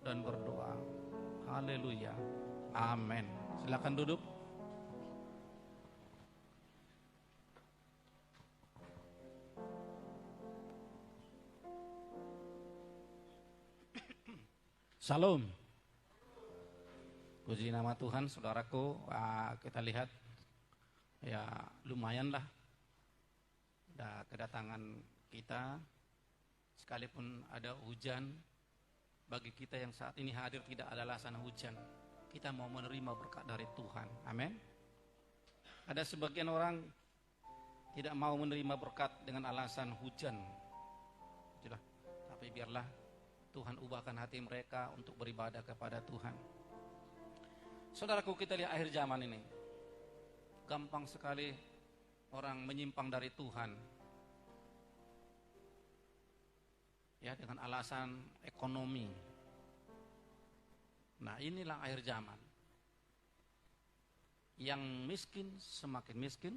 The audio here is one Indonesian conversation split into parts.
dan berdoa. Haleluya. Amin. Silakan duduk. Salam. Puji nama Tuhan, saudaraku. Kita lihat ya lumayanlah kedatangan kita, sekalipun ada hujan. Bagi kita yang saat ini hadir tidak ada alasan hujan. Kita mau menerima berkat dari Tuhan. Amin. Ada sebagian orang tidak mau menerima berkat dengan alasan hujan. Itulah. Tapi biarlah Tuhan ubahkan hati mereka untuk beribadah kepada Tuhan. Saudaraku, kita lihat akhir zaman ini. Gampang sekali orang menyimpang dari Tuhan. Ya, dengan alasan ekonomi. Nah, inilah akhir zaman. Yang miskin semakin miskin.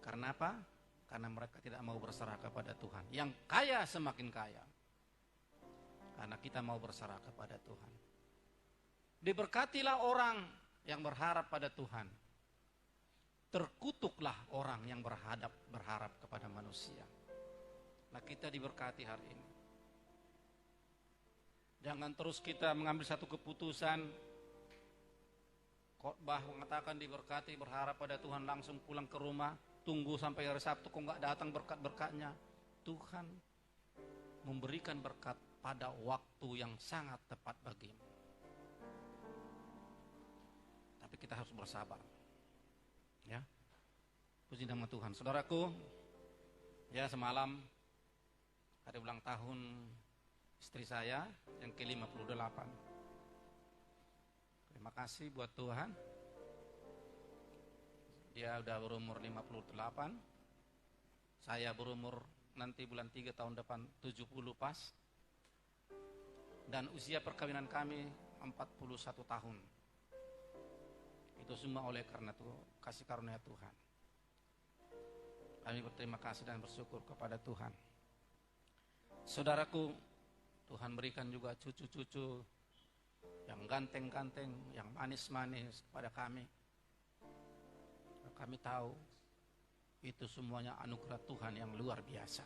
Karena apa? Karena mereka tidak mau berserah kepada Tuhan. Yang kaya semakin kaya. Karena kita mau berserah kepada Tuhan. Diberkatilah orang yang berharap pada Tuhan. Terkutuklah orang yang berharap kepada manusia. Nah, kita diberkati hari ini. Jangan terus kita mengambil satu keputusan, khotbah mengatakan diberkati, berharap pada Tuhan, langsung pulang ke rumah, tunggu sampai hari Sabtu kok nggak datang berkat-berkatnya. Tuhan memberikan berkat pada waktu yang sangat tepat bagimu. Tapi kita harus bersabar. Ya. Puji nama Tuhan. Saudaraku, ya semalam hari ulang tahun istri saya yang ke-58. Terima kasih buat Tuhan. Dia udah berumur 58. Saya berumur nanti bulan 3 tahun depan 70 pas. Dan usia perkawinan kami 41 tahun. Itu semua oleh karena kasih karunia Tuhan. Kami berterima kasih dan bersyukur kepada Tuhan. Saudaraku, Tuhan berikan juga cucu-cucu yang ganteng-ganteng, yang manis-manis kepada kami. Kami tahu itu semuanya anugerah Tuhan yang luar biasa.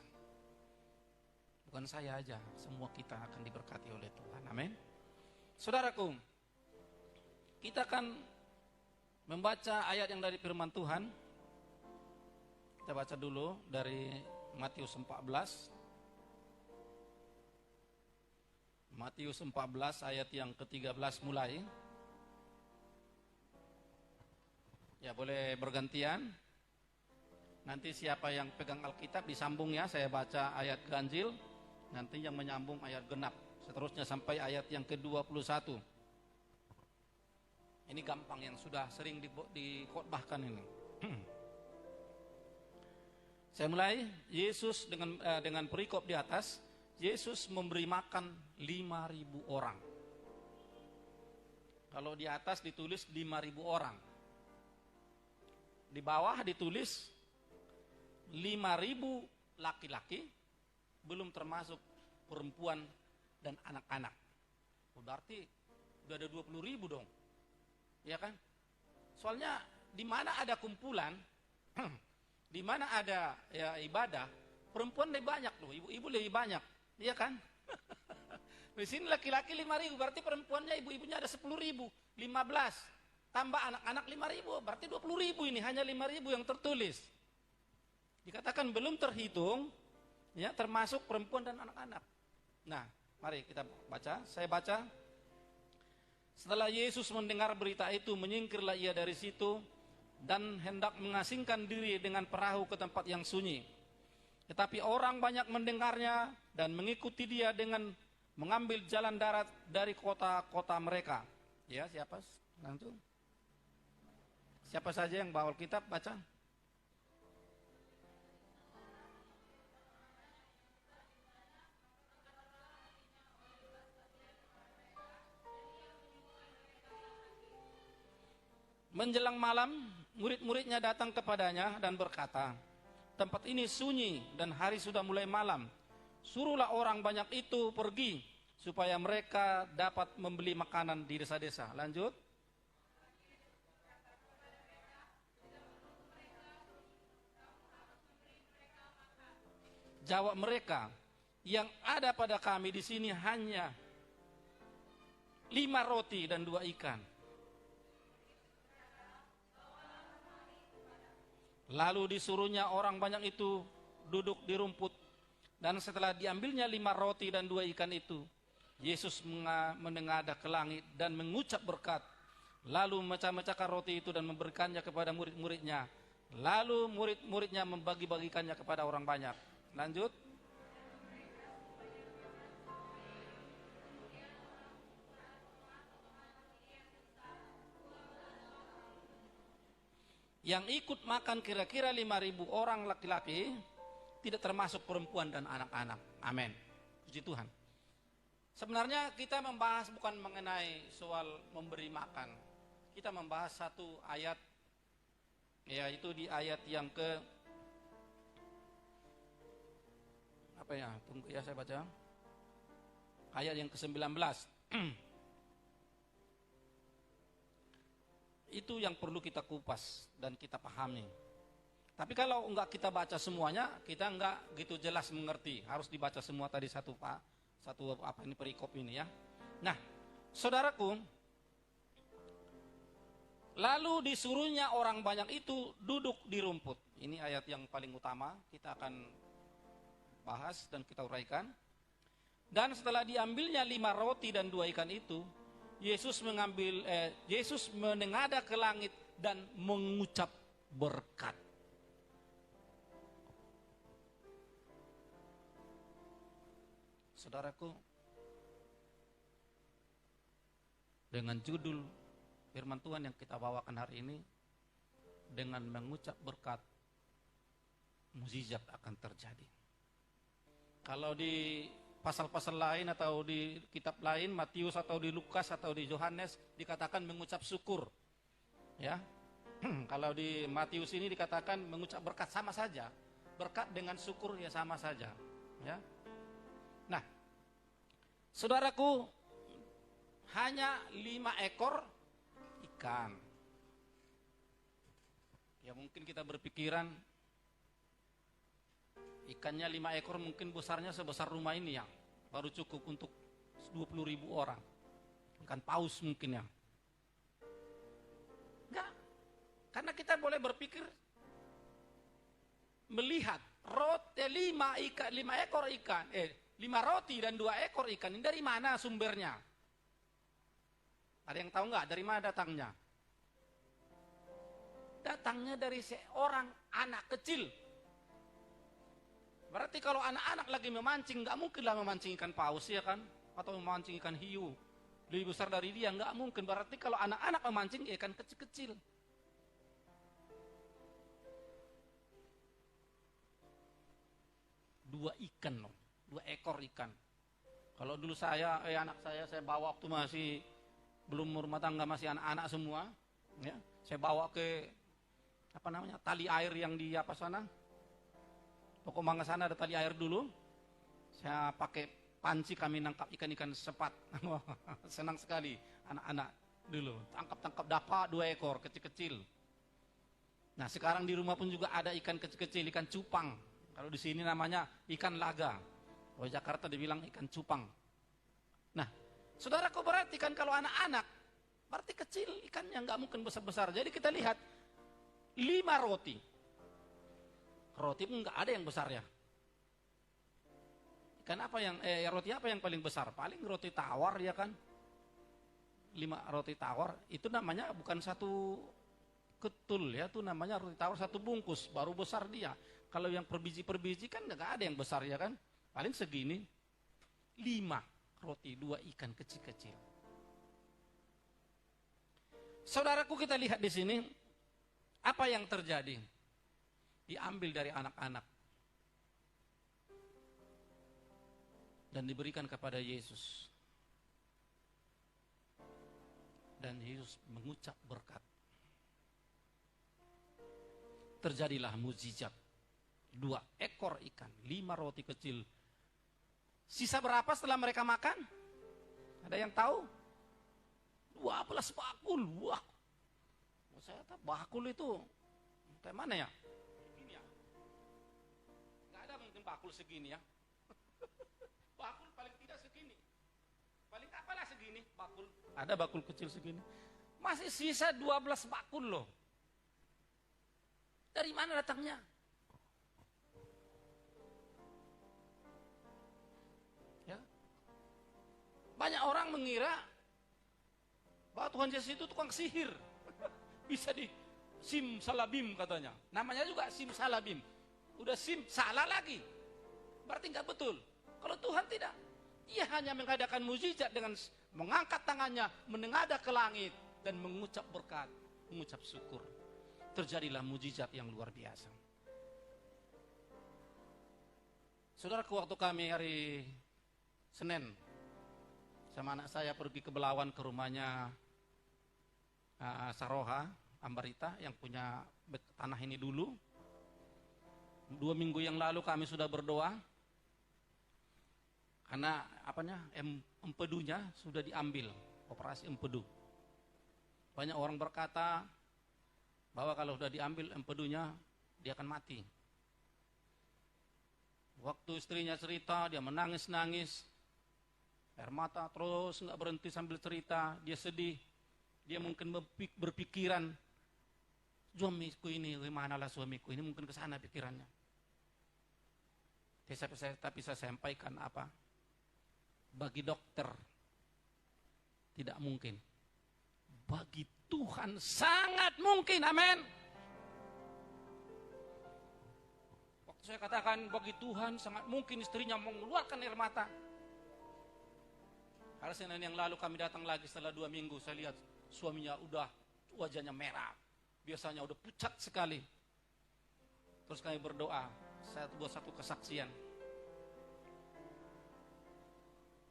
Bukan saya aja, semua kita akan diberkati oleh Tuhan. Amin. Saudaraku, kita akan membaca ayat yang dari firman Tuhan. Kita baca dulu dari Matius 14. Matius 14 ayat yang ke-13 mulai. Ya, boleh bergantian. Nanti siapa yang pegang Alkitab disambung ya, saya baca ayat ganjil, nanti yang menyambung ayat genap. Seterusnya sampai ayat yang ke-21. Ini gampang, yang sudah sering dikhotbahkan ini. Saya mulai. Yesus dengan perikop di atas. Yesus memberi makan 5.000 orang. Kalau di atas ditulis 5.000 orang. Di bawah ditulis 5.000 laki-laki, belum termasuk perempuan dan anak-anak. Berarti udah ada 20.000 dong. Ya kan? Soalnya di mana ada kumpulan, di mana ada ya ibadah, perempuan lebih banyak loh, ibu-ibu lebih banyak. Iya kan? Di sini laki-laki 5.000, berarti perempuannya ibu-ibunya ada 10.000, 15. Tambah anak-anak 5.000, berarti 20.000 ini, hanya 5.000 yang tertulis. Dikatakan belum terhitung, ya termasuk perempuan dan anak-anak. Nah, mari kita baca, saya baca. Setelah Yesus mendengar berita itu, menyingkirlah ia dari situ dan hendak mengasingkan diri dengan perahu ke tempat yang sunyi. Tetapi orang banyak mendengarnya dan mengikuti dia dengan mengambil jalan darat dari kota-kota mereka. Ya, siapa? Langsung. Siapa saja yang bawa Alkitab, baca. Menjelang malam, murid-muridnya datang kepadanya dan berkata, tempat ini sunyi dan hari sudah mulai malam. Suruhlah orang banyak itu pergi supaya mereka dapat membeli makanan di desa-desa. Lanjut. Jawab mereka, yang ada pada kami di sini hanya 5 roti dan 2 ikan. Lalu disuruhnya orang banyak itu duduk di rumput. Dan setelah diambilnya 5 roti dan 2 ikan itu, Yesus menengadah ke langit dan mengucap berkat. Lalu memecah-mecahkan roti itu dan memberikannya kepada murid-muridnya. Lalu murid-muridnya membagi-bagikannya kepada orang banyak. Lanjut. Yang ikut makan kira-kira 5.000 orang laki-laki, tidak termasuk perempuan dan anak-anak. Amin. Puji Tuhan. Sebenarnya kita membahas bukan mengenai soal memberi makan. Kita membahas satu ayat, yaitu di ayat yang ke apa ya? Tunggu ya, saya baca. Ayat yang ke-19. Itu yang perlu kita kupas dan kita pahami. Tapi kalau enggak kita baca semuanya, kita enggak gitu jelas mengerti. Harus dibaca semua tadi satu apa ini perikop ini ya. Nah, saudaraku, lalu disuruhnya orang banyak itu duduk di rumput. Ini ayat yang paling utama, kita akan bahas dan kita uraikan. Dan setelah diambilnya 5 roti dan 2 ikan itu, Yesus menengadah ke langit dan mengucap berkat. Saudaraku, dengan judul firman Tuhan yang kita bawakan hari ini, dengan mengucap berkat, mukjizat akan terjadi. Kalau di pasal-pasal lain atau di kitab lain, Matius atau di Lukas atau di Yohanes dikatakan mengucap syukur. Ya. Kalau di Matius ini dikatakan mengucap berkat, sama saja. Berkat dengan syukur ya sama saja. Ya. Nah, saudaraku, hanya 5 ekor ikan. Ya mungkin kita berpikiran ikannya 5 ekor mungkin besarnya sebesar rumah ini ya, baru cukup untuk 20.000 orang. Ikan paus mungkin ya. Enggak. Karena kita boleh berpikir, melihat roti 5 ekor ikan, 5 roti dan 2 ekor ikan ini dari mana sumbernya? Ada yang tahu enggak dari mana datangnya? Datangnya dari seorang anak kecil. Berarti kalau anak-anak lagi memancing, nggak mungkinlah memancing ikan paus ya kan, atau memancing ikan hiu lebih besar dari dia, nggak mungkin. Berarti kalau anak-anak memancing ikan kecil-kecil. Dua ekor ikan. Kalau dulu anak saya bawa waktu masih belum rumah tangga, masih anak-anak semua, ya, saya bawa ke tali air yang di sana. Toko mangga sana ada tali air dulu. Saya pakai panci, kami nangkap ikan-ikan sepat. Senang sekali anak-anak dulu. Tangkap dapat 2 ekor kecil-kecil. Nah sekarang di rumah pun juga ada ikan kecil-kecil, ikan cupang. Kalau di sini namanya ikan laga. Kalau Jakarta dibilang ikan cupang. Nah, saudaraku, berarti kan kalau anak-anak, berarti kecil ikannya, nggak mungkin besar-besar. Jadi kita lihat 5 roti. Roti pun nggak ada yang besar ya. Ikan apa roti apa yang paling besar? Paling roti tawar ya kan. 5 roti tawar itu namanya bukan satu ketul ya, itu namanya roti tawar 1 bungkus, baru besar dia. Kalau yang per biji kan nggak ada yang besar ya kan. Paling segini. 5 roti, 2 ikan kecil-kecil. Saudaraku, kita lihat di sini apa yang terjadi. Diambil dari anak-anak dan diberikan kepada Yesus, dan Yesus mengucap berkat. Terjadilah mukjizat. 2 ekor ikan, 5 roti kecil. Sisa berapa setelah mereka makan? Ada yang tahu? 12 bakul. Wah. Saya tahu bakul itu kayak mana ya? Begini ya. Nggak ada mungkin bakul segini ya. Bakul paling tidak segini. Paling apalah segini bakul. Ada bakul kecil segini. Masih sisa 12 bakul loh. Dari mana datangnya? Ya. Banyak orang mengira bahwa Tuhan Yesus itu tukang sihir. Bisa di simsalabim katanya. Namanya juga simsalabim. Udah sim salah lagi. Berarti nggak betul. Kalau Tuhan tidak, Dia hanya mengadakan mukjizat dengan mengangkat tangannya, menengadah ke langit dan mengucap berkat, mengucap syukur. Terjadilah mukjizat yang luar biasa. Saudaraku, waktu kami hari Senin sama anak saya pergi ke Belawan ke rumahnya Saroha Ambarita yang punya tanah ini dulu. 2 minggu yang lalu kami sudah berdoa karena empedunya sudah diambil, operasi empedu. Banyak orang berkata bahwa kalau sudah diambil empedunya dia akan mati. Waktu istrinya cerita, dia menangis-nangis, air mata terus nggak berhenti sambil cerita, dia sedih. Dia mungkin berpikiran, suamiku ini, gimanalah suamiku ini, mungkin ke sana pikirannya. Tapi saya sampaikan apa? Bagi dokter tidak mungkin. Bagi Tuhan sangat mungkin, amin. Waktu saya katakan bagi Tuhan sangat mungkin istrinya mengeluarkan air mata. Hari Senin yang lalu kami datang lagi setelah 2 minggu, saya lihat suaminya udah wajahnya merah. Biasanya udah pucat sekali. Terus kami berdoa, saya buat satu kesaksian.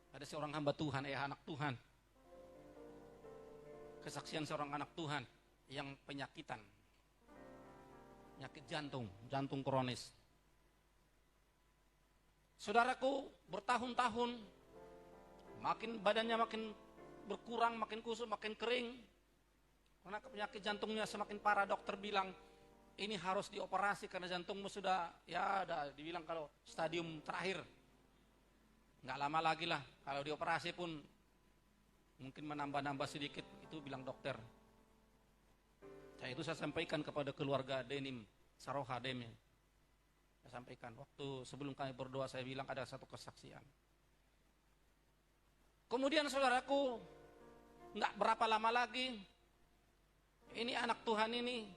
Ada seorang hamba Tuhan, anak Tuhan. Kesaksian seorang anak Tuhan yang penyakitan. Penyakit jantung kronis. Saudaraku, bertahun-tahun makin badannya makin berkurang, makin kusut, makin kering. Karena penyakit jantungnya semakin parah, dokter bilang ini harus dioperasi karena jantungmu sudah dibilang kalau stadium terakhir. Nggak lama lagi lah, kalau dioperasi pun mungkin menambah-nambah sedikit, itu bilang dokter. Itu saya sampaikan kepada keluarga Denim, Saroha Denim. Saya sampaikan, waktu sebelum kami berdoa saya bilang ada satu kesaksian. Kemudian saudaraku, nggak berapa lama lagi, ini anak Tuhan ini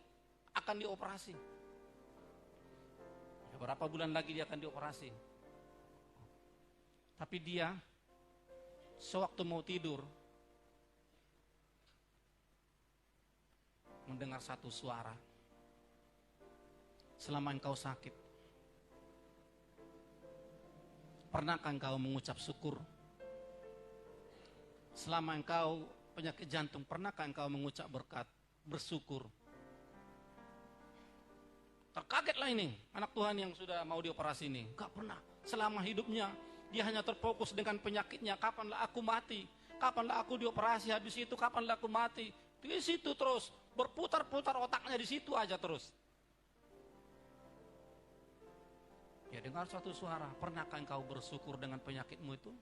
akan dioperasi. Berapa bulan lagi dia akan dioperasi. Tapi dia, sewaktu mau tidur, mendengar satu suara. Selama engkau sakit, pernahkah engkau mengucap syukur? Selama engkau penyakit jantung, pernahkah engkau mengucap berkat, bersyukur? Terkagetlah ini anak Tuhan yang sudah mau dioperasi ini. Gak pernah. Selama hidupnya dia hanya terfokus dengan penyakitnya. Kapanlah aku mati? Kapanlah aku dioperasi? Habis itu kapanlah aku mati? Di situ terus berputar-putar otaknya, di situ aja terus. Ya, dengar suatu suara. Pernahkah engkau bersyukur dengan penyakitmu itu?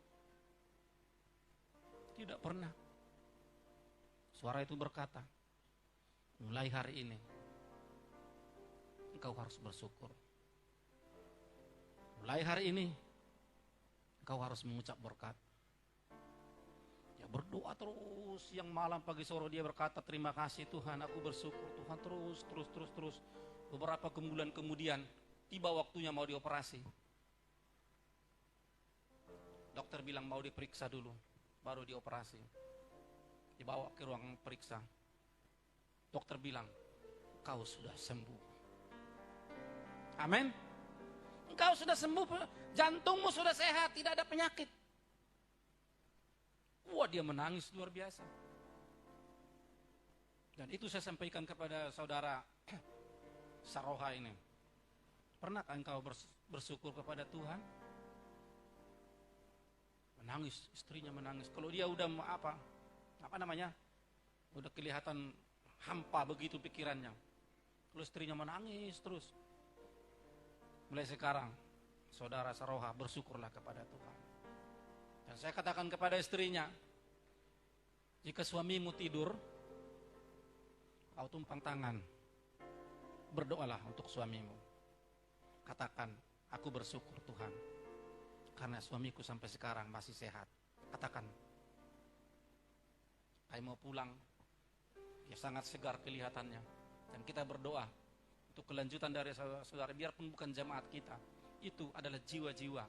Tidak pernah. Suara itu berkata, mulai hari ini engkau harus bersyukur. Mulai hari ini engkau harus mengucap berkat. Ya, berdoa terus, yang malam pagi sore dia berkata, terima kasih Tuhan, aku bersyukur. Tuhan terus. Beberapa bulan kemudian tiba waktunya mau dioperasi. Dokter bilang mau diperiksa dulu, baru dioperasi. Dibawa ke ruang periksa. Dokter bilang, kau sudah sembuh. Amin. Engkau sudah sembuh, jantungmu sudah sehat, tidak ada penyakit. Wah, dia menangis luar biasa. Dan itu saya sampaikan kepada saudara Saroha ini. Pernahkah engkau bersyukur kepada Tuhan? Menangis, istrinya menangis. Kalau dia udah apa namanya, udah kelihatan hampa begitu pikirannya. Kalau istrinya menangis terus. Mulai sekarang, saudara Saroha, bersyukurlah kepada Tuhan. Dan saya katakan kepada istrinya, jika suamimu tidur, kau tumpang tangan, berdoalah untuk suamimu. Katakan, aku bersyukur Tuhan, karena suamiku sampai sekarang masih sehat. Katakan, saya mau pulang, dia sangat segar kelihatannya. Dan kita berdoa untuk kelanjutan dari saudara, biarpun bukan jemaat kita, itu adalah jiwa-jiwa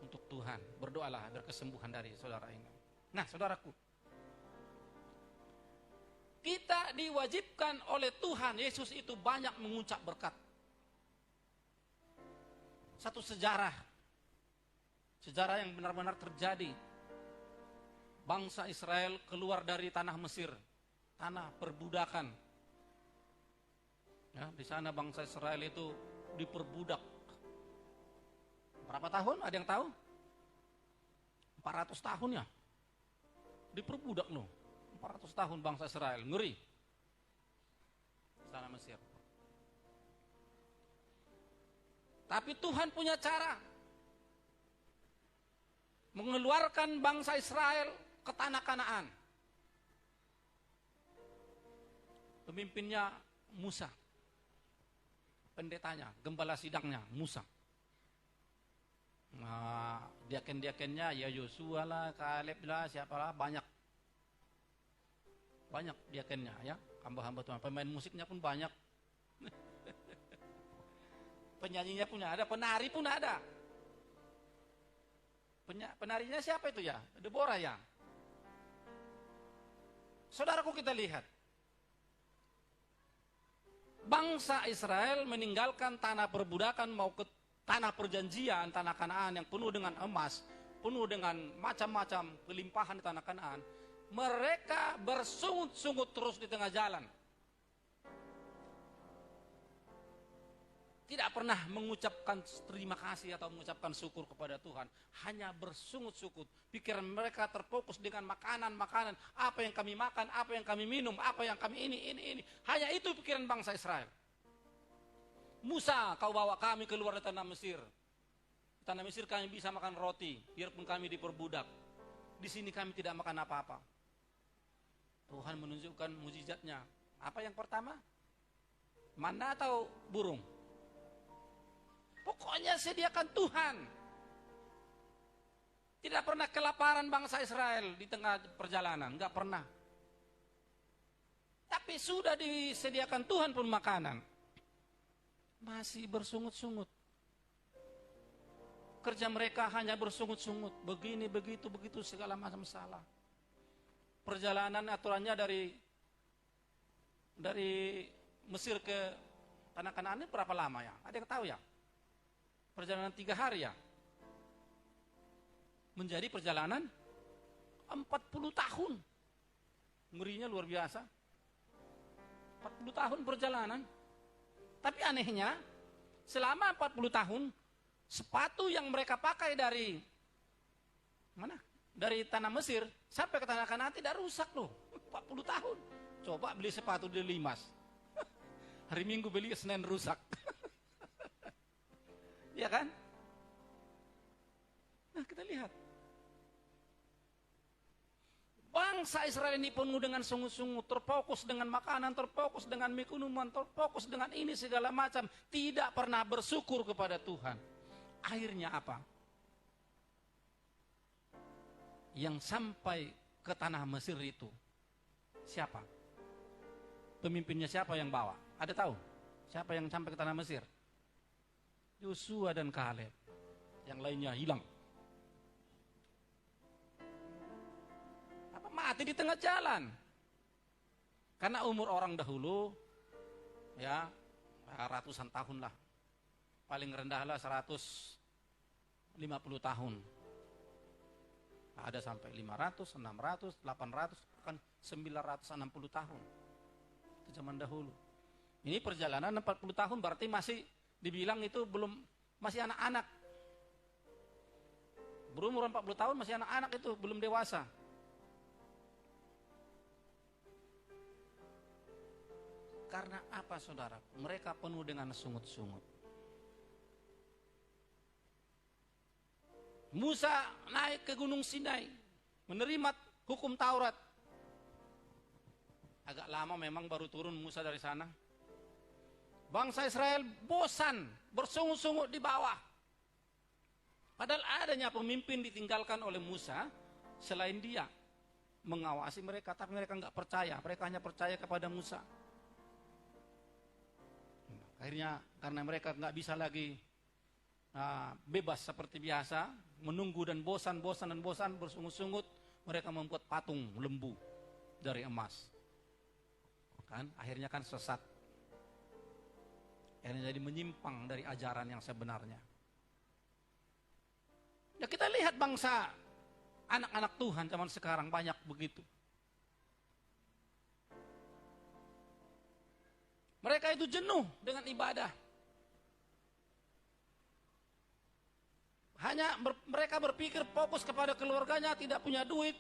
untuk Tuhan. Berdoalah agar kesembuhan dari saudara ini. Nah, saudaraku, kita diwajibkan oleh Tuhan Yesus itu banyak mengucap berkat. Satu sejarah yang benar-benar terjadi. Bangsa Israel keluar dari tanah Mesir, tanah perbudakan. Ya, di sana bangsa Israel itu diperbudak. Berapa tahun? Ada yang tahu? 400 tahun ya. Diperbudak loh. 400 tahun bangsa Israel, ngeri. Di tanah Mesir. Tapi Tuhan punya cara mengeluarkan bangsa Israel ke tanah Kanaan. Pemimpinnya Musa. Pendetanya, gembala sidangnya Musa. Nah, diaken-diakennya ya Yosua lah, Kaleb lah, siapalah, banyak diakennya ya, hamba-hamba Tuhan. Pemain musiknya pun banyak. Penyanyinya punya ada, penari pun ada. Penarinya siapa itu ya? Deborah ya. Saudaraku, kita lihat. Bangsa Israel meninggalkan tanah perbudakan mau ke tanah perjanjian, tanah Kanaan yang penuh dengan emas, penuh dengan macam-macam kelimpahan di tanah Kanaan. Mereka bersungut-sungut terus di tengah jalan. Tidak pernah mengucapkan terima kasih atau mengucapkan syukur kepada Tuhan. Hanya bersungut-sungut. Pikiran mereka terfokus dengan makanan-makanan. Apa yang kami makan, apa yang kami minum, apa yang kami ini. Hanya itu pikiran bangsa Israel. Musa, kau bawa kami keluar dari tanah Mesir. Di tanah Mesir kami bisa makan roti, biarpun kami diperbudak. Di sini kami tidak makan apa-apa. Tuhan menunjukkan mukjizatnya. Apa yang pertama? Mana atau burung? Pokoknya sediakan Tuhan. Tidak pernah kelaparan bangsa Israel di tengah perjalanan, enggak pernah. Tapi sudah disediakan Tuhan pun makanan. Masih bersungut-sungut. Kerja mereka hanya bersungut-sungut, begini, begitu, segala macam salah. Perjalanan aturannya dari Mesir ke tanah Kanaan ini berapa lama ya? Ada yang tahu ya? Perjalanan 3 hari ya. Menjadi perjalanan 40 tahun. Ngerinya luar biasa. 40 tahun perjalanan. Tapi anehnya, selama 40 tahun, sepatu yang mereka pakai dari mana? Dari tanah Mesir sampai ke tanah Kanaan tidak rusak loh. 40 tahun. Coba beli sepatu di Limas. Hari Minggu beli, Senin rusak. Ya kan? Nah, kita lihat. Bangsa Israel ini penuh dengan sungut-sungut, terfokus dengan makanan, terfokus dengan minuman, terfokus dengan ini segala macam. Tidak pernah bersyukur kepada Tuhan. Akhirnya apa? Yang sampai ke tanah Mesir itu, siapa? Pemimpinnya siapa yang bawa? Ada tahu? Siapa yang sampai ke tanah Mesir? Yosua dan Kaleb. Yang lainnya hilang. Apa mati di tengah jalan? Karena umur orang dahulu ya ratusan tahun lah. Paling rendah lah 150 tahun. Ada sampai 500, 600, 800, bahkan 960 tahun. Itu zaman dahulu. Ini perjalanan 40 tahun berarti masih dibilang itu belum, masih anak-anak. Berumur 40 tahun masih anak-anak itu, belum dewasa. Karena apa saudara? Mereka penuh dengan sungut-sungut. Musa naik ke Gunung Sinai, menerima hukum Taurat. Agak lama memang baru turun Musa dari sana. Bangsa Israel bosan, bersungut-sungut di bawah. Padahal adanya pemimpin ditinggalkan oleh Musa, selain dia mengawasi mereka, tapi mereka nggak percaya. Mereka hanya percaya kepada Musa. Akhirnya karena mereka nggak bisa lagi bebas seperti biasa, menunggu dan bosan, bersungut-sungut, mereka membuat patung lembu dari emas. Kan akhirnya kan sesat. Akhirnya jadi menyimpang dari ajaran yang sebenarnya. Ya kita lihat bangsa anak-anak Tuhan zaman sekarang banyak begitu. Mereka itu jenuh dengan ibadah. Mereka berpikir fokus kepada keluarganya, tidak punya duit,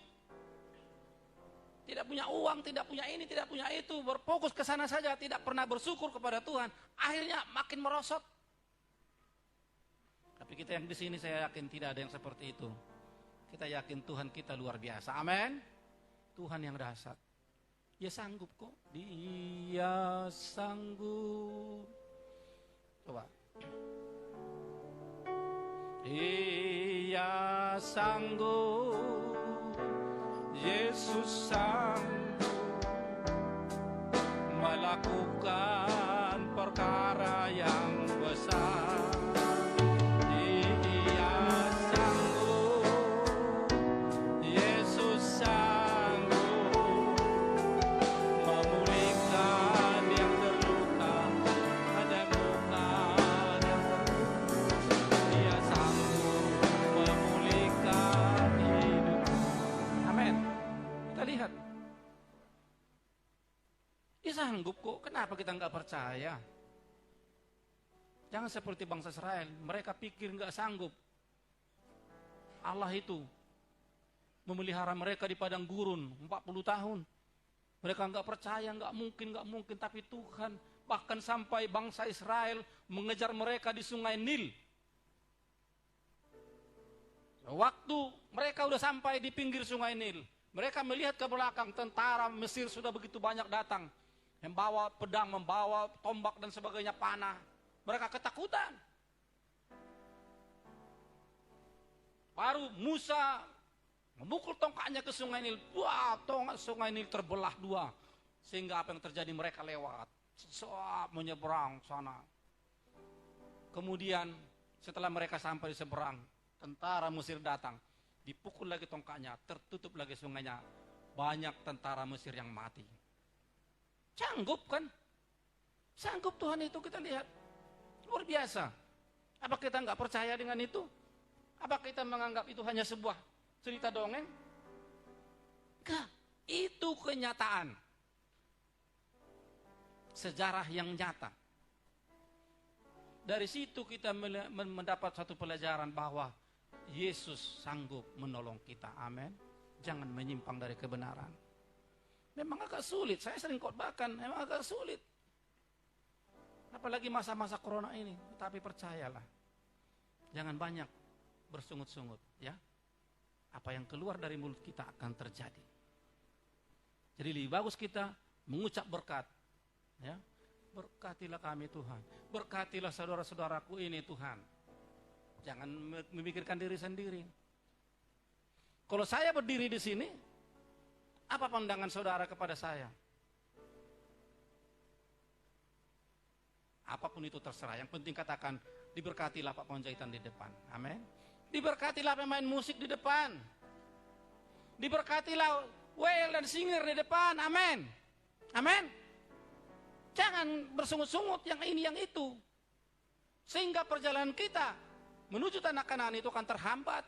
tidak punya uang, tidak punya ini, tidak punya itu, berfokus ke sana saja, tidak pernah bersyukur kepada Tuhan. Akhirnya makin merosot. Tapi kita yang di sini saya yakin tidak ada yang seperti itu. Kita yakin Tuhan kita luar biasa. Amin. Tuhan yang dahsyat. Dia sanggup kok. Dia sanggup. Coba. Dia sanggup. Yesus sanggup melakukan perkara yang besar. Sanggup kok, kenapa kita nggak percaya? Jangan seperti bangsa Israel, mereka pikir nggak sanggup. Allah itu memelihara mereka di padang gurun 40 tahun. Mereka nggak percaya, nggak mungkin, tapi Tuhan bahkan sampai bangsa Israel mengejar mereka di sungai Nil. Waktu mereka udah sampai di pinggir sungai Nil, mereka melihat ke belakang, tentara Mesir sudah begitu banyak datang. Membawa pedang, membawa tombak dan sebagainya, panah. Mereka ketakutan. Baru Musa memukul tongkatnya ke sungai Nil. Wah, sungai Nil terbelah dua. Sehingga apa yang terjadi, mereka lewat. Menyeberang sana. Kemudian setelah mereka sampai di seberang, tentara Mesir datang. Dipukul lagi tongkatnya, tertutup lagi sungainya. Banyak tentara Mesir yang mati. Sanggup kan? Sanggup Tuhan itu, kita lihat. Luar biasa. Apa kita nggak percaya dengan itu? Apa kita menganggap itu hanya sebuah cerita dongeng? Enggak. Itu kenyataan. Sejarah yang nyata. Dari situ kita mendapat satu pelajaran bahwa Yesus sanggup menolong kita. Amin. Jangan menyimpang dari kebenaran. Memang agak sulit, saya sering khotbahkan, memang agak sulit. Apalagi masa-masa corona ini, tapi percayalah. Jangan banyak bersungut-sungut, ya. Apa yang keluar dari mulut kita akan terjadi. Jadi lebih bagus kita mengucap berkat, ya. Berkatilah kami Tuhan, berkatilah saudara-saudaraku ini Tuhan. Jangan memikirkan diri sendiri. Kalau saya berdiri di sini, apa pandangan saudara kepada saya? Apapun itu terserah. Yang penting katakan, diberkatilah Pak Panjaitan di depan. Amin. Diberkatilah pemain musik di depan. Diberkatilah wail dan singer di depan. Amin. Amin. Jangan bersungut-sungut yang ini yang itu. Sehingga perjalanan kita menuju tanah Kanaan itu akan terhambat.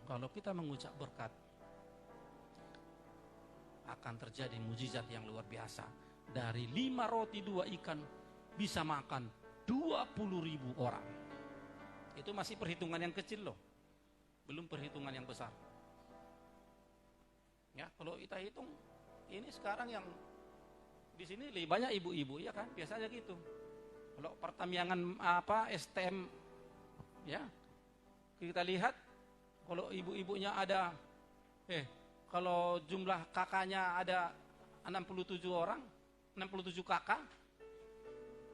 Kalau kita mengucap berkat, akan terjadi mujizat yang luar biasa. Dari 5 roti 2 ikan bisa makan 20.000 orang. Itu masih perhitungan yang kecil loh. Belum perhitungan yang besar. Ya, kalau kita hitung, ini sekarang yang di sini lebih banyak ibu-ibu, ya kan? Biasanya gitu. Kalau pertambangan STM, ya, kita lihat kalau ibu-ibunya ada, kalau jumlah kakaknya ada 67 orang, 67 kakak,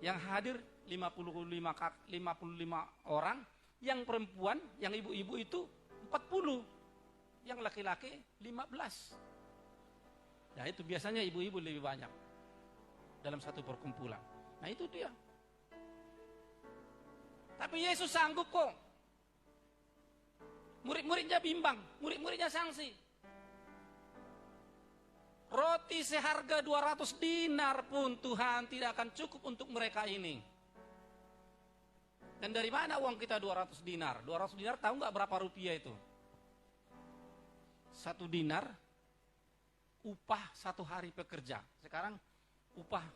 yang hadir 55 orang, yang perempuan, yang ibu-ibu itu 40, yang laki-laki 15. Nah itu biasanya ibu-ibu lebih banyak dalam satu perkumpulan. Nah itu dia. Tapi Yesus sanggup kok. Murid-muridnya bimbang, murid-muridnya sangsi. Roti seharga 200 dinar pun Tuhan tidak akan cukup untuk mereka ini. Dan dari mana uang kita 200 dinar? 200 dinar tahu nggak berapa rupiah itu? 1 dinar upah 1 hari pekerja. Sekarang upah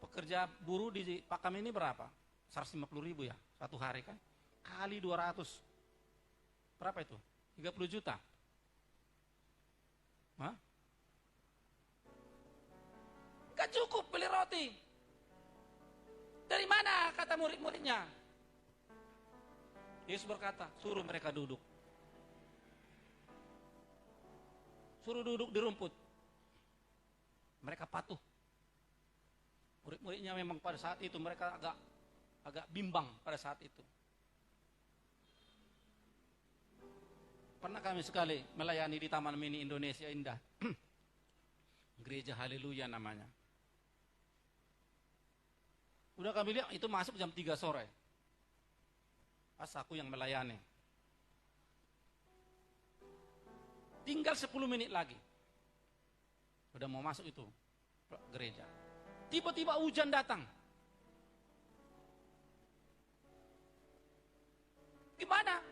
pekerja buruh di Pakam ini berapa? 150.000 ya, 1 hari kan? Kali 200. Berapa itu? 30 juta. Hah? Gak cukup beli roti. Dari mana kata murid-muridnya? Yesus berkata, suruh mereka duduk. Suruh duduk di rumput. Mereka patuh. Murid-muridnya memang pada saat itu mereka agak bimbang pada saat itu. Pernah kami sekali melayani di Taman Mini Indonesia Indah. Gereja Haleluya namanya. Udah kami lihat itu masuk jam 3 sore. Pas aku yang melayani. Tinggal 10 menit lagi. Udah mau masuk itu gereja. Tiba-tiba hujan datang. Gimana?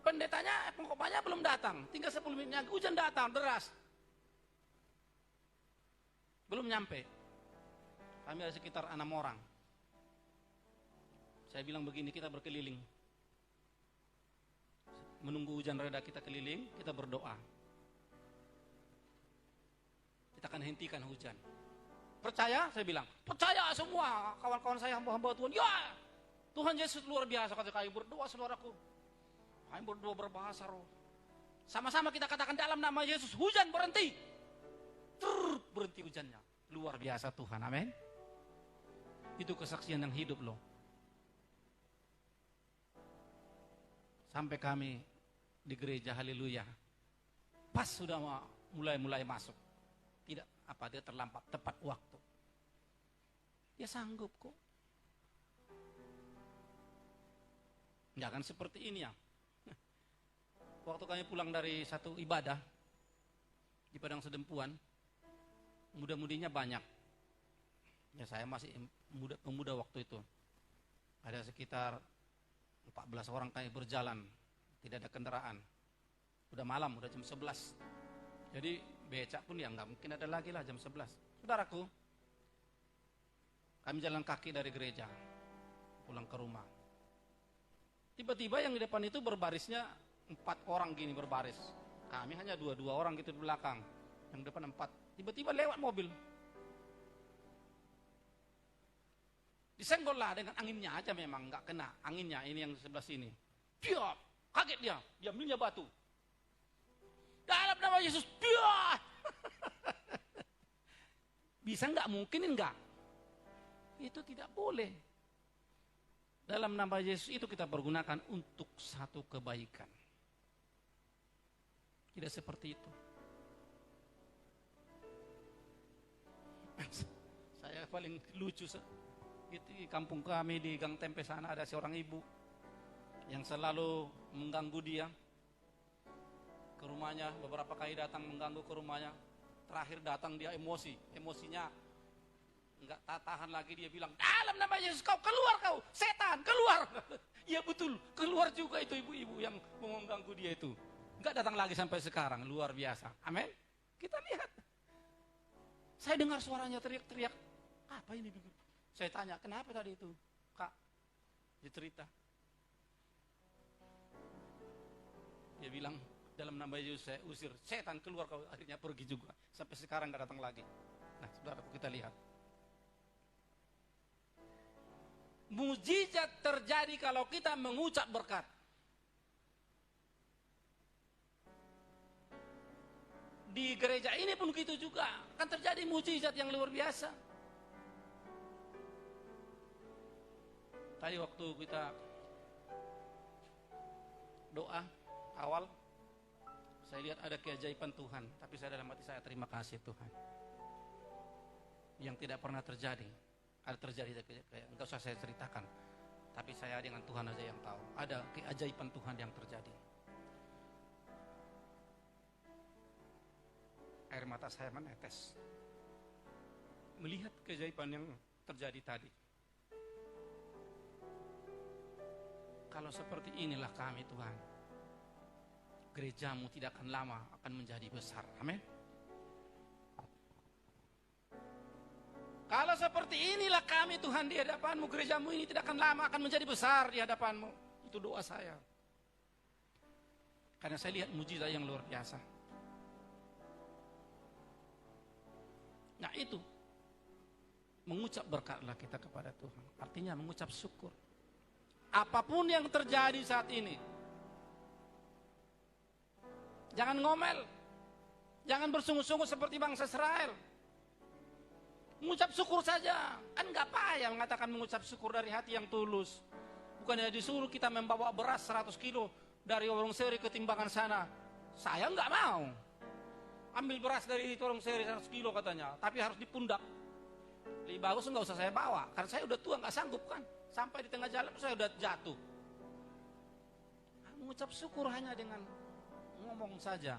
Pendetanya, pengkhotbahnya belum datang. Tinggal 10 menit lagi, hujan datang, deras. Belum nyampe. Kami ada sekitar 6 orang. Saya bilang begini, kita berkeliling. Menunggu hujan reda kita keliling, kita berdoa. Kita akan hentikan hujan. Percaya? Saya bilang, percaya semua kawan-kawan saya hamba-hamba Tuhan. Ya, Tuhan Yesus luar biasa, kata kami berdoa saudaraku. Kami berdoa berbahasa roh. Sama-sama kita katakan dalam nama Yesus, hujan berhenti. Berhenti hujannya. Luar biasa Tuhan, amin. Itu kesaksian yang hidup loh. Sampai kami di gereja Haleluya. Pas sudah mulai masuk. Dia terlambat tepat waktu. Dia sanggup kok. Jangan seperti ini ya. Waktu kami pulang dari satu ibadah di Padang Sedempuan, muda-mudinya banyak. Ya saya masih pemuda waktu itu. Ada sekitar 14 orang kami berjalan, tidak ada kendaraan. Udah malam, udah jam 11. Jadi becak pun ya nggak mungkin ada lagi lah jam 11. Saudaraku, kami jalan kaki dari gereja pulang ke rumah. Tiba-tiba yang di depan itu berbarisnya 4 orang gini berbaris. Kami hanya 2 orang gitu di belakang. Yang depan 4. Tiba-tiba lewat mobil. Disenggol lah dengan anginnya aja memang nggak kena. Anginnya ini yang di sebelah sini. Dia kaget dia ambilnya batu. Dalam nama Yesus, dia. Bisa nggak? Mungkin nggak. Itu tidak boleh. Dalam nama Yesus itu kita pergunakan untuk satu kebaikan. Tidak seperti itu. Saya paling lucu itu di kampung kami di Gang Tempe sana ada seorang ibu yang selalu mengganggu dia ke rumahnya. Beberapa kali datang mengganggu ke rumahnya. Terakhir datang dia emosinya nggak tahan lagi, dia bilang dalam nama Yesus kau keluar, kau setan keluar. Iya betul, keluar juga itu ibu-ibu yang mengganggu dia itu. Nggak datang lagi sampai sekarang, luar biasa. Amin. Kita lihat. Saya dengar suaranya teriak-teriak. Apa ini? Saya tanya, kenapa tadi itu? Kak, dia cerita. Dia bilang, dalam nama Yesus saya usir setan keluar, kau akhirnya pergi juga. Sampai sekarang gak datang lagi. Nah, saudaraku, kita lihat. Mujizat terjadi kalau kita mengucap berkat. Di gereja ini pun gitu juga. Kan terjadi mujizat yang luar biasa. Tadi waktu kita doa awal, saya lihat ada keajaiban Tuhan. Tapi saya dalam hati saya terima kasih Tuhan. Yang tidak pernah terjadi. Ada terjadi, enggak usah saya ceritakan. Tapi saya dengan Tuhan aja yang tahu. Ada keajaiban Tuhan yang terjadi. Air mata saya menetes melihat keajaiban yang terjadi tadi. Kalau seperti inilah kami Tuhan, gerejamu tidak akan lama akan menjadi besar. Amin. Kalau seperti inilah kami Tuhan di hadapanmu, gerejamu ini tidak akan lama akan menjadi besar di hadapanmu. Itu doa saya. Karena saya lihat mujizat yang luar biasa. Nah itu, mengucap berkatlah kita kepada Tuhan. Artinya mengucap syukur. Apapun yang terjadi saat ini. Jangan ngomel. Jangan bersungut-sungut seperti bangsa Israel. Mengucap syukur saja. Kan gak payah mengatakan mengucap syukur dari hati yang tulus. Bukannya disuruh kita membawa beras 100 kilo dari Orong Seri ke Timbangan sana. Saya gak mau. Ambil beras dari Orong Seri 100 kilo katanya. Tapi harus di pundak. Lebih bagus gak usah saya bawa. Karena saya udah tua gak sanggup kan. Sampai di tengah jalan saya udah jatuh. Mengucap syukur hanya dengan ngomong saja.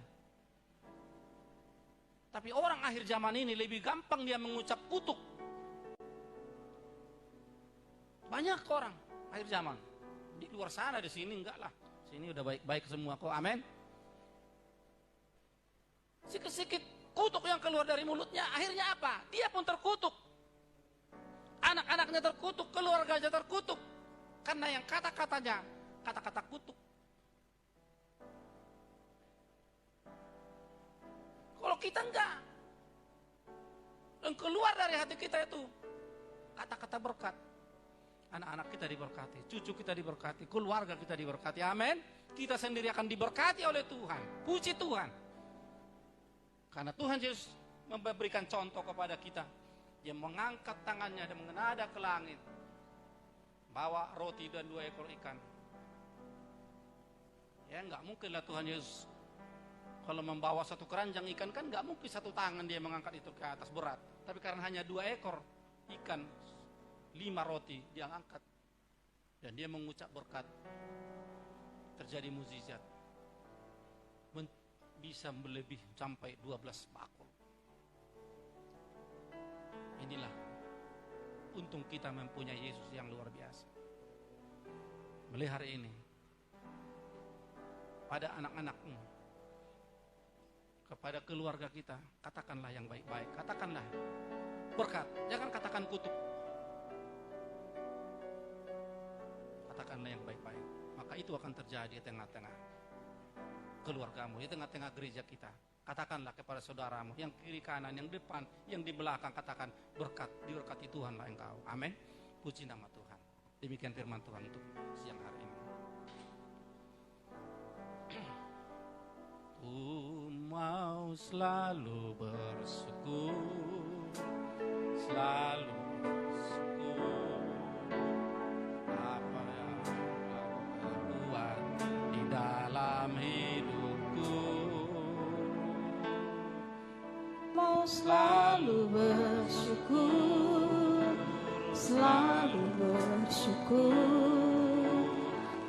Tapi orang akhir zaman ini lebih gampang dia mengucap kutuk. Banyak orang akhir zaman. Di luar sana, di sini enggak lah. Sini udah baik-baik semua kok, amin. Sikit-sikit kutuk yang keluar dari mulutnya, akhirnya apa? Dia pun terkutuk. Anak-anaknya terkutuk, keluarganya terkutuk. Karena yang kata-katanya, kata-kata kutuk. Kalau kita enggak, yang keluar dari hati kita itu kata-kata berkat. Anak-anak kita diberkati, cucu kita diberkati, keluarga kita diberkati, amin. Kita sendiri akan diberkati oleh Tuhan. Puji Tuhan. Karena Tuhan Yesus memberikan contoh kepada kita. Dia mengangkat tangannya dan mengenada ke langit, bawa roti dan 2 ekor ikan. Ya enggak mungkinlah Tuhan Yesus kalau membawa 1 keranjang ikan, kan nggak mungkin 1 tangan dia mengangkat itu ke atas, berat. Tapi karena hanya 2 ekor ikan, 5 roti dia angkat. Dan dia mengucap berkat. Terjadi mukjizat. Bisa melebih sampai 12 bakul. Inilah untung kita mempunyai Yesus yang luar biasa. Melihara ini pada anak-anakmu, kepada keluarga kita, katakanlah yang baik-baik, katakanlah berkat, jangan katakan kutuk. Katakanlah yang baik-baik, maka itu akan terjadi di tengah-tengah keluargamu, di tengah-tengah gereja kita. Katakanlah kepada saudaramu, yang kiri kanan, yang depan, yang di belakang, katakan berkat, diberkati Tuhanlah engkau. Amin. Puji nama Tuhan. Demikian firman Tuhan untuk siang hari ini. Ku mau selalu bersyukur, selalu bersyukur. Apa yang kau buat di dalam hidupku. Mau selalu bersyukur, selalu bersyukur.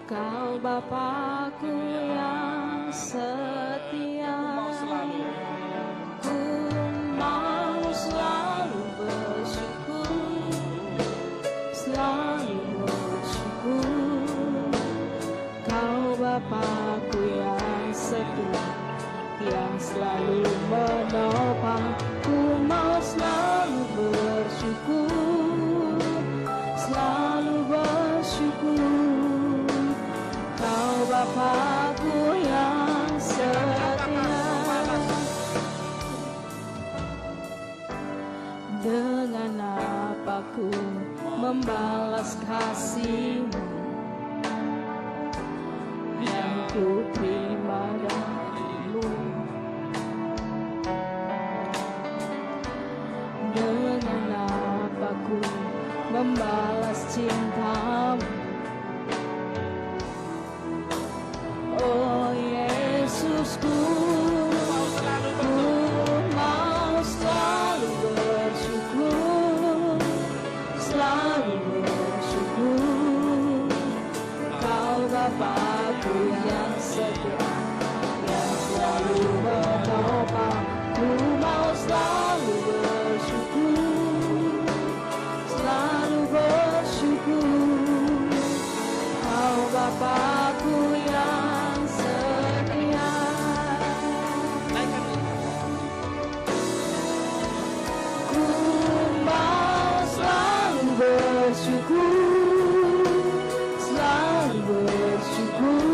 Kau Bapakku yang setia. Ku mau selalu bersyukur, selalu bersyukur. Kau Bapakku yang setia, yang selalu menopang. Ku mau selalu bersyukur, selalu bersyukur. Kau Bapakku yang Ku membalas kasih-Mu yang ku terima dari-Mu. Dengan apa ku membalas cinta-Mu? Oh Yesusku, ku mau selalu bersyukur, selalu bersyukur. Kau Bapa-Ku yang setia, yang selalu menopang. Ku mau selalu bersyukur, selalu bersyukur. Kau Bapa-Ku yang setia. Ku mau selalu bersyukur, selalu bersyukur.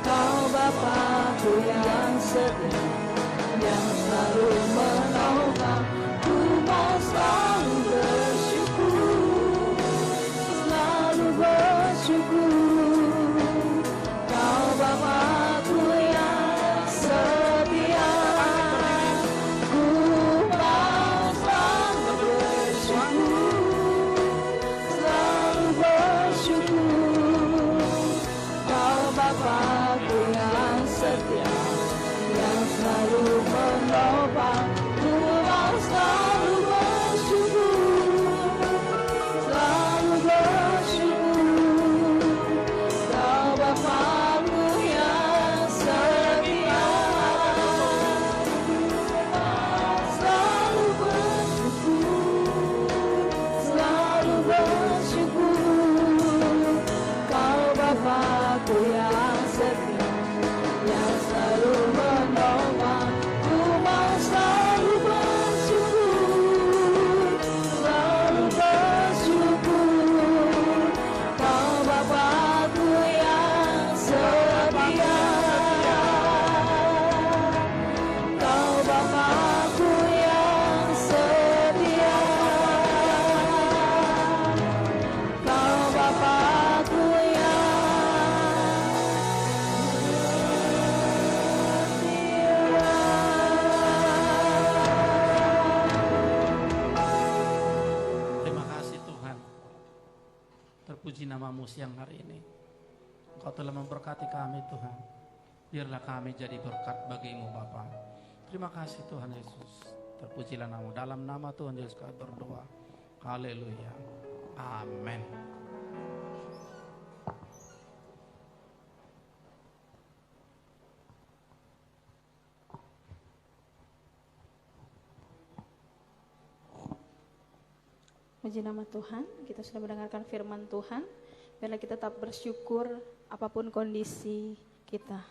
Kau Bapa-Ku yang setia, yang selalu menolong. Ku mau selalu bersyukur, selalu bersyukur. Kau Bapa-Ku yang setia. Ku mau selalu bersyukur, selalu bersyukur. Kau Bapa-Ku yang setia, yang selalu menopang. Ku mau selalu bersyukur, selalu bersyukur. Kau Bapa-Ku yang setia, selalu bersyukur, selalu bersyukur. Kau Bapa-Ku yang setia, yang selalu menolong. Ku mau selalu bersyukur, selalu bersyukur. Kau Bapa-Ku yang setia, Kau Bapa-Ku yang setia, Kau Bapa-Ku yang Terima kasih Tuhan. Terpuji nama-Mu siang hari ini. Engkau telah memberkati kami Tuhan. Biarlah kami jadi berkat bagi-Mu Bapa. Terima kasih Tuhan Yesus. Terpujilah nama-Mu. Dalam nama Tuhan Yesus kami berdoa. Haleluya. Amin. Puji nama Tuhan, kita sudah mendengarkan firman Tuhan. Biarlah kita tetap bersyukur apapun kondisi kita.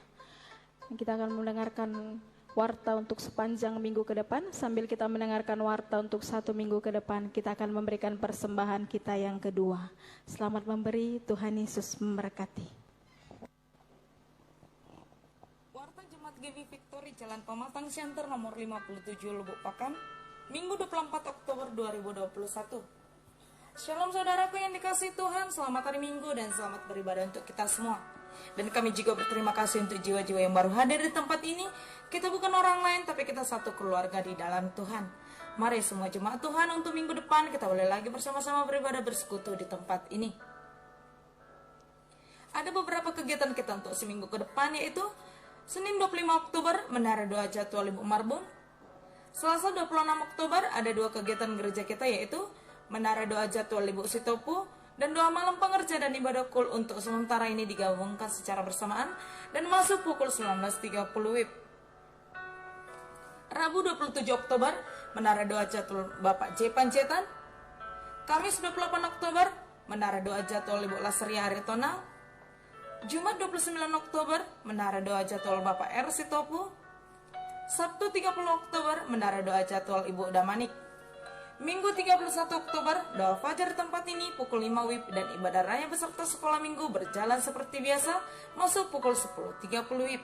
Kita akan mendengarkan warta untuk sepanjang minggu ke depan. Sambil kita mendengarkan warta untuk 1 minggu ke depan, kita akan memberikan persembahan kita yang kedua. Selamat memberi, Tuhan Yesus memberkati. Warta Jemaat GW Victory Jalan Pematang Center nomor 57 Lubuk Pakam, Minggu 24 Oktober 2021. Shalom saudaraku yang dikasihi Tuhan, selamat hari Minggu dan selamat beribadah untuk kita semua. Dan kami juga berterima kasih untuk jiwa-jiwa yang baru hadir di tempat ini. Kita bukan orang lain, tapi kita satu keluarga di dalam Tuhan. Mari semua jemaat Tuhan, untuk minggu depan kita boleh lagi bersama-sama beribadah bersekutu di tempat ini. Ada beberapa kegiatan kita untuk seminggu ke depan, yaitu Senin 25 Oktober Menara Doa Jadwal Ibu Marbun. Selasa 26 Oktober ada 2 kegiatan gereja kita, yaitu Menara Doa Jadwal Ibu Sitopu dan doa malam pengerja dan ibadah kul untuk sementara ini digabungkan secara bersamaan dan masuk pukul 19.30 WIB. Rabu 27 Oktober Menara Doa Jadwal Bapak J. Pancetan. Kamis 28 Oktober Menara Doa Jadwal Ibu Laseria Aritona. Jumat 29 Oktober Menara Doa Jadwal Bapak R. Sitopu. Sabtu 30 Oktober Menara Doa Jadwal Ibu Damanik. Minggu 31 Oktober doa fajar tempat ini pukul 5 WIB dan ibadah raya beserta sekolah minggu berjalan seperti biasa masuk pukul 10.30 WIB.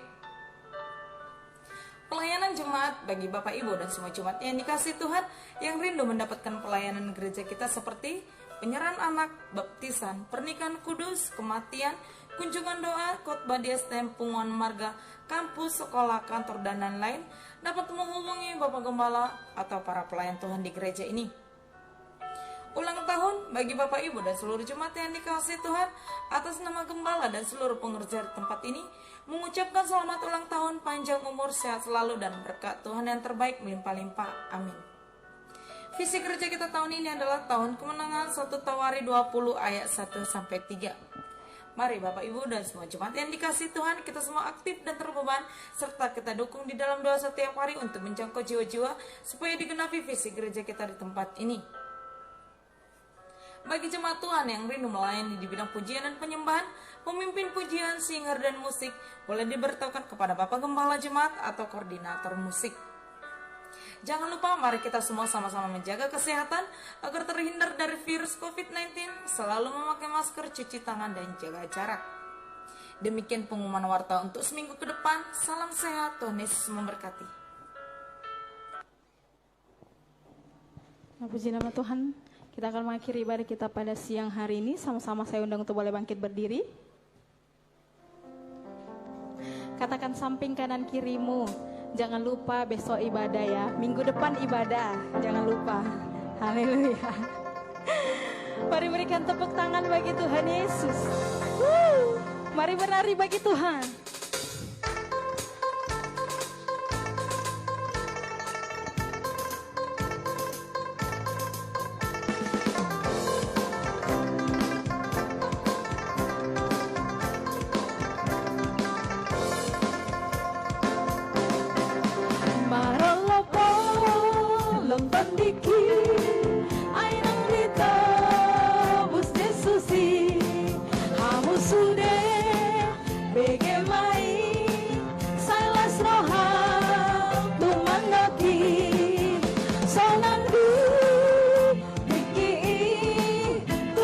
Pelayanan jemaat bagi Bapak Ibu dan semua jemaat yang dikasih Tuhan yang rindu mendapatkan pelayanan gereja kita seperti penyerahan anak, baptisan, pernikahan kudus, kematian, kunjungan doa, khotbah di STM, pengumuman marga, kampus, sekolah, kantor, dan lain-lain, dapat menghubungi Bapak Gembala atau para pelayan Tuhan di gereja ini. Ulang tahun bagi Bapak Ibu dan seluruh jemaat yang dikasihi Tuhan, atas nama Gembala dan seluruh pengerja di tempat ini, mengucapkan selamat ulang tahun, panjang umur, sehat selalu, dan berkat Tuhan yang terbaik melimpah-limpah. Amin. Visi gereja kita tahun ini adalah tahun kemenangan 1 Tawari 20 ayat 1-3. Mari Bapak Ibu dan semua jemaat yang dikasihi Tuhan, kita semua aktif dan terbeban, serta kita dukung di dalam doa setiap hari untuk menjangkau jiwa-jiwa supaya digenapi visi gereja kita di tempat ini. Bagi jemaat Tuhan yang rindu melayani di bidang pujian dan penyembahan, pemimpin pujian, singer, dan musik boleh diberitahukan kepada Bapak Gembala Jemaat atau koordinator musik. Jangan lupa, mari kita semua sama-sama menjaga kesehatan agar terhindar dari virus COVID-19, selalu memakai masker, cuci tangan, dan jaga jarak. Demikian pengumuman warta untuk seminggu ke depan. Salam sehat, Tuhan Yesus memberkati. Puji nama Tuhan. Kita akan mengakhiri ibadah kita pada siang hari ini. Sama-sama saya undang untuk boleh bangkit berdiri. Katakan samping kanan kirimu, jangan lupa besok ibadah ya. Minggu depan ibadah, jangan lupa. Haleluya. Mari berikan tepuk tangan bagi Tuhan Yesus. Mari menari bagi Tuhan.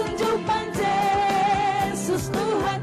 Tunjuk panjang Yesus Tuhan.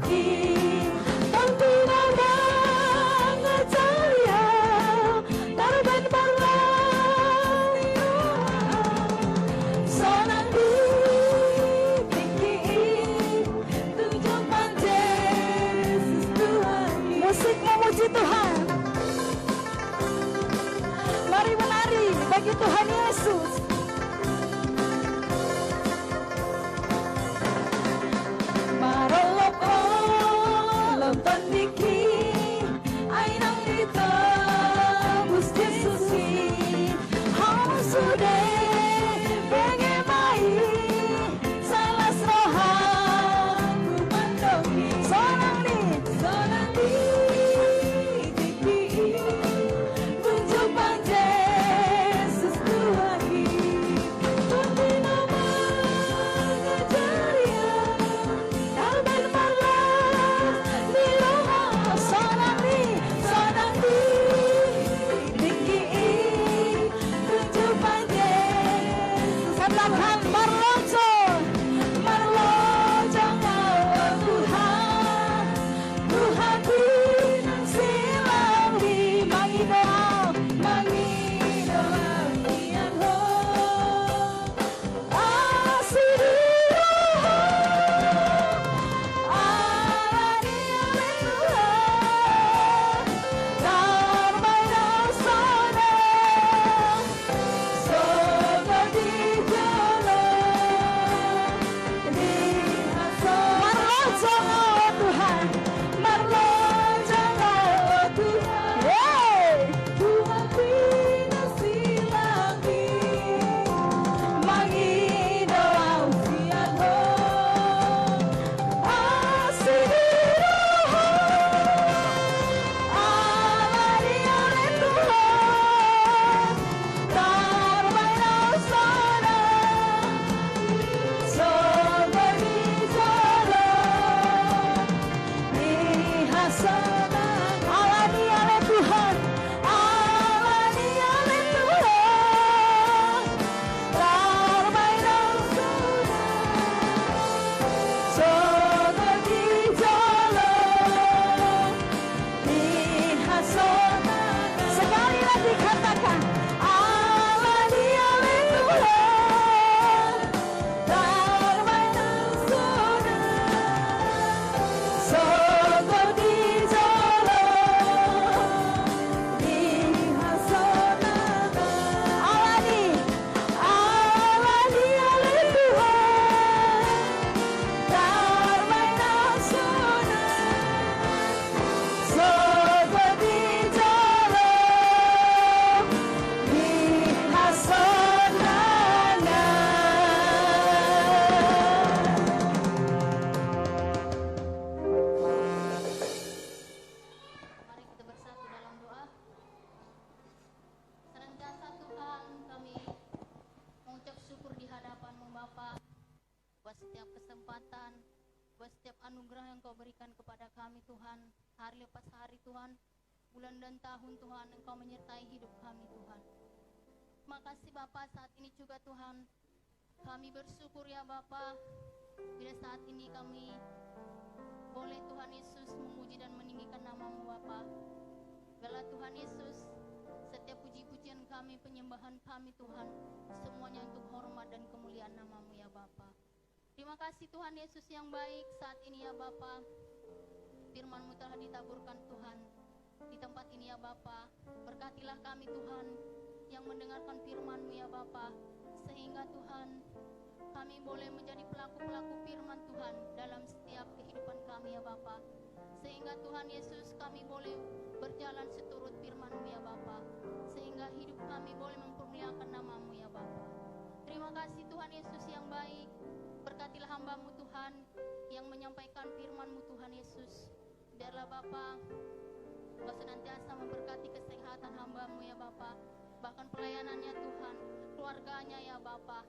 hari lepas hari Tuhan, bulan dan tahun Tuhan, Engkau menyertai hidup kami Tuhan. Makasih Bapa, saat ini juga Tuhan, kami bersyukur ya Bapa, bila saat ini kami boleh Tuhan Yesus memuji dan meninggikan nama-Mu Bapa. Bila Tuhan Yesus, setiap puji-pujian kami, penyembahan kami Tuhan, semuanya untuk hormat dan kemuliaan nama-Mu ya Bapa. Terima kasih Tuhan Yesus yang baik, saat ini ya Bapa, firman-Mu telah ditaburkan Tuhan di tempat ini ya Bapa. Berkatilah kami Tuhan yang mendengarkan firman-Mu ya Bapa, sehingga Tuhan kami boleh menjadi pelaku-pelaku firman Tuhan dalam setiap kehidupan kami ya Bapa. Sehingga Tuhan Yesus kami boleh berjalan seturut firman-Mu ya Bapa, sehingga hidup kami boleh mempermuliakan nama-Mu ya Bapa. Terima kasih Tuhan Yesus yang baik. Berkatilah hamba-Mu Tuhan yang menyampaikan firman-Mu Tuhan Yesus. Biarlah Bapa Engkau senantiasa memberkati kesehatan hamba-Mu ya Bapa, bahkan pelayanannya Tuhan, keluarganya ya Bapa,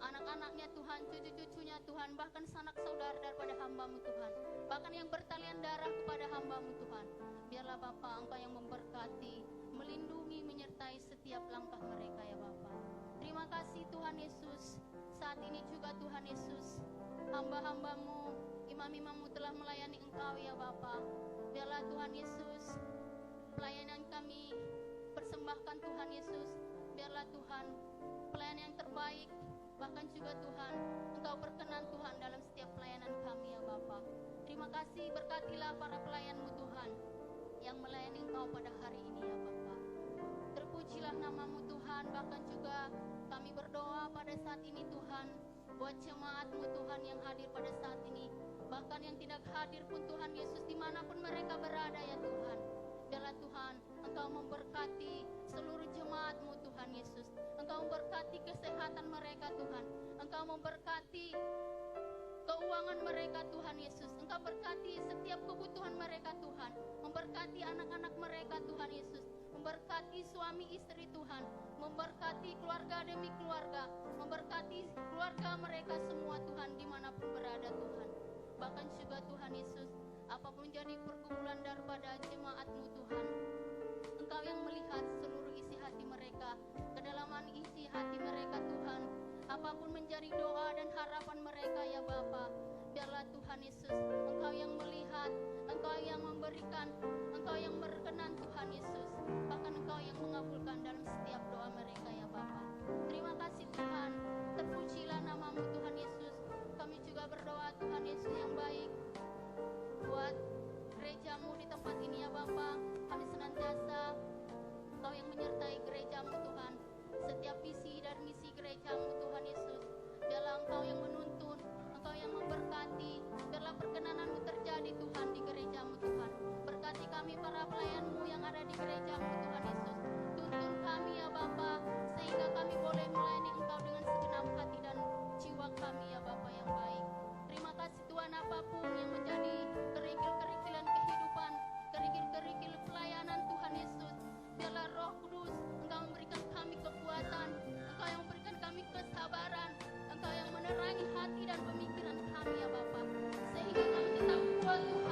anak-anaknya Tuhan, cucu-cucunya Tuhan, bahkan sanak saudara daripada hamba-Mu Tuhan, bahkan yang bertalian darah kepada hamba-Mu Tuhan. Biarlah Bapa Engkau yang memberkati, melindungi, menyertai setiap langkah mereka ya Bapa. Terima kasih Tuhan Yesus. Saat ini juga Tuhan Yesus, hamba-hamba-Mu, imam-imam-Mu telah melayani Engkau ya Bapa. Biarlah Tuhan Yesus, pelayanan kami persembahkan Tuhan Yesus. Biarlah Tuhan, pelayanan yang terbaik, bahkan juga Tuhan, Engkau berkenan Tuhan dalam setiap pelayanan kami ya Bapa. Terima kasih, berkatilah para pelayan-Mu Tuhan yang melayani Engkau pada hari ini ya Bapa. Terpujilah nama-Mu Tuhan, bahkan juga kami berdoa pada saat ini Tuhan, buat jemaat-Mu Tuhan yang hadir pada saat ini, bahkan yang tidak hadir pun Tuhan Yesus, dimanapun mereka berada ya Tuhan. Biarlah Tuhan, Engkau memberkati seluruh jemaat-Mu Tuhan Yesus. Engkau memberkati kesehatan mereka Tuhan. Engkau memberkati keuangan mereka Tuhan Yesus. Engkau berkati setiap kebutuhan mereka Tuhan. Memberkati anak-anak mereka Tuhan Yesus. Memberkati suami istri Tuhan. Memberkati keluarga demi keluarga. Memberkati keluarga mereka semua Tuhan, dimanapun berada Tuhan. Bahkan juga Tuhan Yesus, apapun menjadi pergumulan daripada jemaat-Mu Tuhan, Engkau yang melihat seluruh isi hati mereka, kedalaman isi hati mereka Tuhan. Apapun menjadi doa dan harapan mereka ya Bapa, biarlah Tuhan Yesus, Engkau yang melihat, Engkau yang memberikan, Engkau yang berkenan Tuhan Yesus, bahkan Engkau yang mengabulkan dalam setiap doa mereka ya Bapa. Terima kasih Tuhan, terpujilah nama-Mu Tuhan Yesus. Kami juga berdoa Tuhan Yesus yang baik buat gereja-Mu di tempat ini ya Bapa. Kami senantiasa Engkau yang menyertai gereja-Mu Tuhan, setiap visi dan misi gereja-Mu Tuhan Yesus. Biarlah Engkau yang menuntun, Engkau yang memberkati. Biarlah perkenanan-Mu terjadi Tuhan di gereja-Mu Tuhan. Berkati kami para pelayan-Mu yang ada di gereja-Mu Tuhan Yesus. Tuntun kami ya Bapa, sehingga kami boleh melayani Engkau dengan segenap hati dan jiwa kami ya Bapa yang baik. Terima kasih Tuhan, apapun yang menjadi kerikil-kerikilan kehidupan, kerikil-kerikil pelayanan Tuhan Yesus, biarlah Roh Kudus Engkau memberikan kami kekuatan, Engkau yang memberikan kami kesabaran, Engkau yang menerangi hati dan pemikiran kami ya Bapa, sehingga kami tetap kuat Tuhan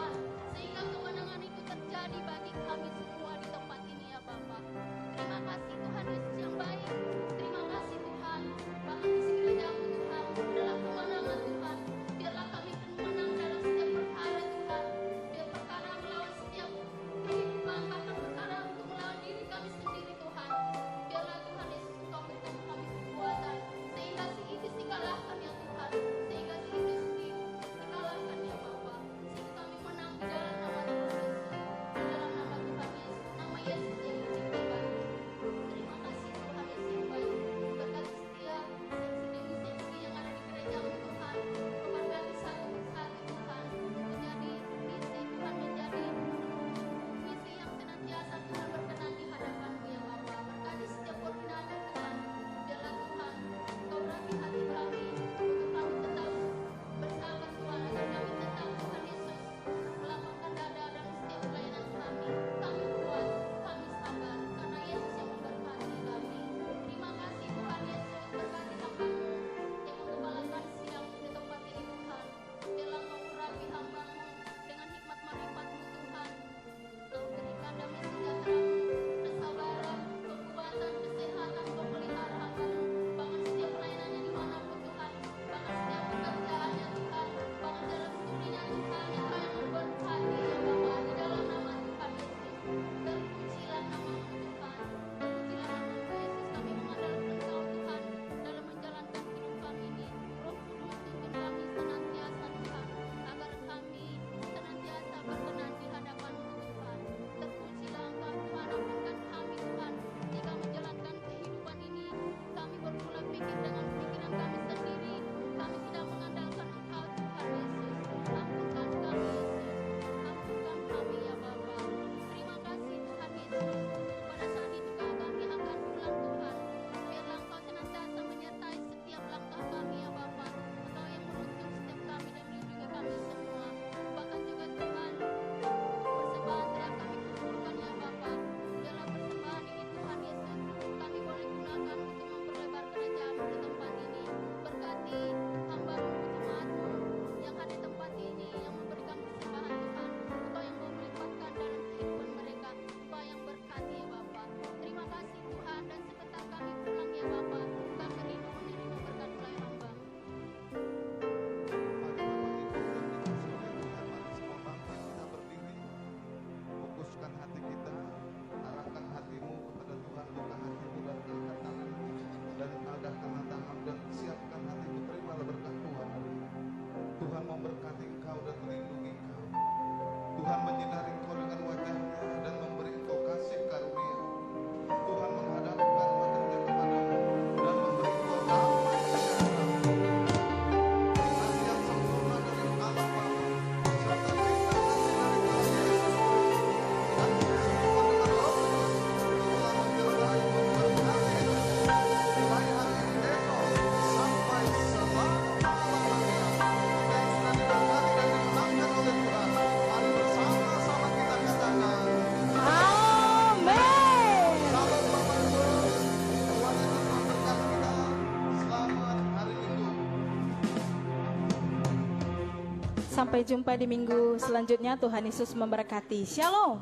Sampai jumpa di minggu selanjutnya. Tuhan Yesus memberkati. Shalom.